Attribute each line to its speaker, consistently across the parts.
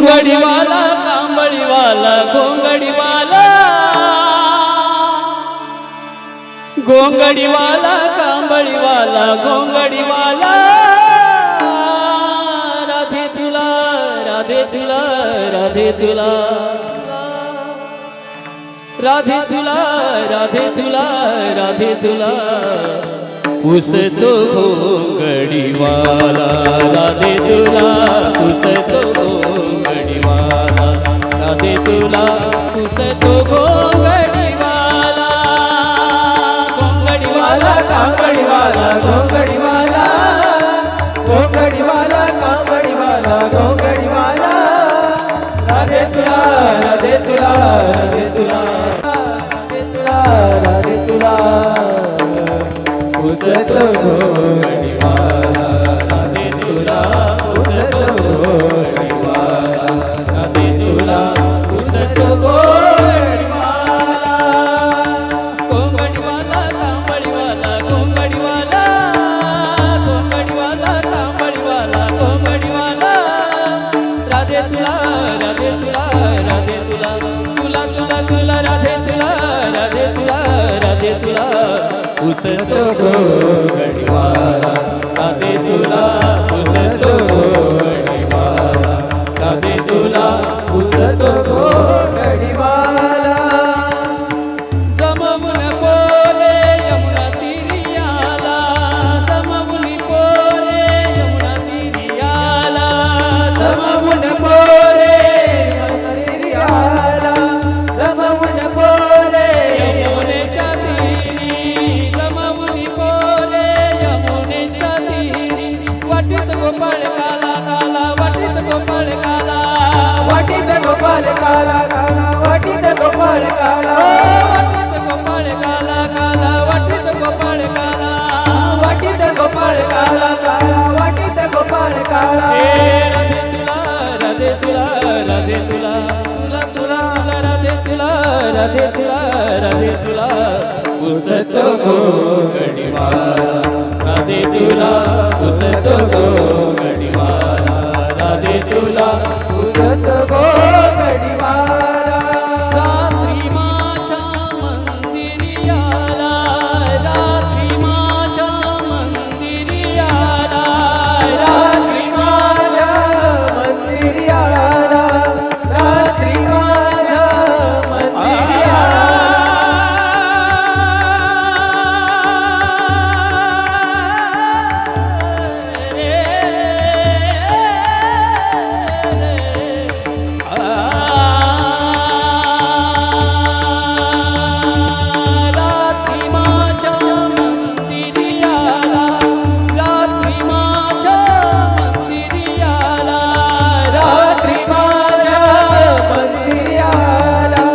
Speaker 1: घोंगडीवाला कांबळीवाला घोंगडीवाला घोंगडीवाला कांबळीवाला घोंगडीवाला राधे तुला राधे तुला राधे तुला राधे तुला राधे तुला राधे तुला पुसतो घोंगडीवाला राधे तुला पुसतो घोंगडीवाला राधे तुला पुसतो घोंगडीवाला घोंगडीवाला कांबळीवाला घोंगडीवाला
Speaker 2: घोंगडीवाला कांबळीवाला घोंगडीवाला राधे तुला राधे तुला राधे तुला राधे तुला राधे तुला पुसतो घोंगडीवाला राधे तुला पुसतो घोंगडीवाला राधे तुला पुसतो घोंगडीवाला
Speaker 1: घोंगडीवाला कांबळीवाला घोंगडीवाला घोंगडीवाला कांबळीवाला घोंगडीवाला राधे तुला राधे तुला राधे तुला तुला तुला तुला राधे तुला राधे तुला राधे तुला पुसतो घोंगडीवाला राधे तुला पुसतो घोंगडीवाला राधे तुला पुसतो
Speaker 2: घोंगडीवाला
Speaker 1: जमवून पोरे यमुना तीरी आला जमवून पोरे यमुना तीरी आला
Speaker 2: जमवून पोरे मंदिरी आला जमवून पोरे
Speaker 1: यमुनेच्या तीरी जमवून पोरे यमुनेच्या तीरी वाटीत गोपाळ काला काला वाटीत गोपाळ काला
Speaker 2: वाटीत गोपाल काला काला वाटीत गोपाल काला
Speaker 1: वाटीत गोपाळ काला काला वाटीत गोपाळ काला
Speaker 2: वाटीत गोपाल काला काला वाटीत गोपाल काला
Speaker 1: राधे तुला राधे तुला राधे तुला तुला तुला तुला राधे तुला राधे तुला राधे तुला पुसतो घोंगडीवाला राधे तुला पुसतो घोंगडीवाला राधे तुला
Speaker 2: पुसतो घोंगडीवाला
Speaker 1: रात्री माझ्या मंदिरी आला रात्री माझ्या मंदिरी आला
Speaker 2: रात्री माझ्या मंदिरी आला रात्री माझ्या मंदिरी
Speaker 1: रात्री माझ्या मंदिरी आला रात्री माझ्या मंदिरी आला
Speaker 2: रात्री माझ्या मंदिरी आला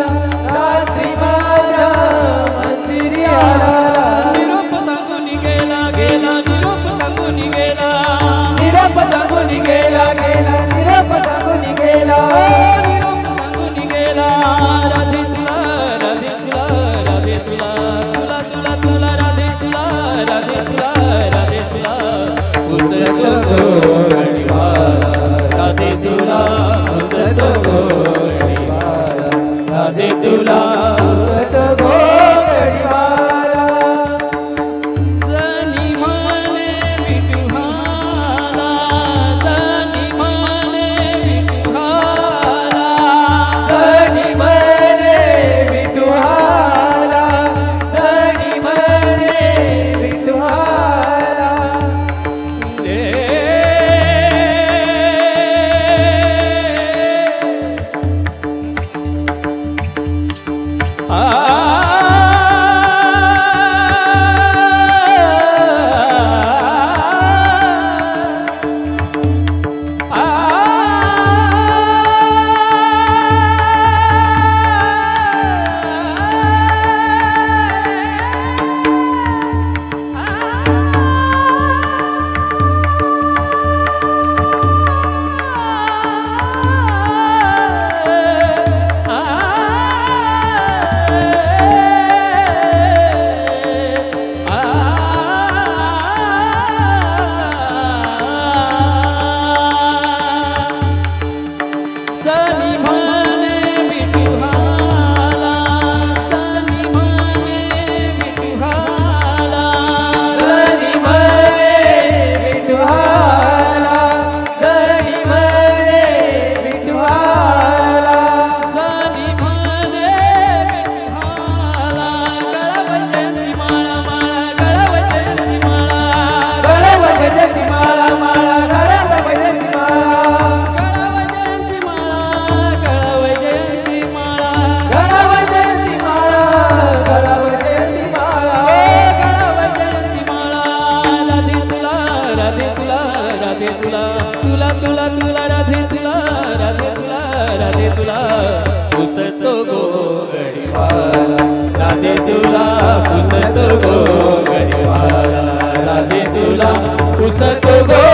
Speaker 2: रात्री माझ्या मंदिरी आला
Speaker 1: निरोप सांगून गेला गेला निरोप सांगून गेला
Speaker 2: निरोप सांगून गेला गेला निरोप सांगून गेला
Speaker 1: निरोप सांगून गेला राधे तुला राधे तुला राधे तुला तुला तुला तुला राधे तुला राधे तुला राधे तुला पुसतो घोंगडीवाला राधे तुला पुसतो घोंगडीवाला राधे तुला
Speaker 2: पुसतो घोंगडीवाला
Speaker 1: जनी म्हणे विठुहाला जनी म्हणे विठुहाला
Speaker 2: जनी म्हणे विठुहाला जनी म्हणे विठुहाला
Speaker 1: आ तुला तुला तुला तुला राधे तुला राधे तुला राधे तुला पुसतो गो गडीवाला राधे तुला पुसतो गो गडीवाला राधे तुला पुसतो गो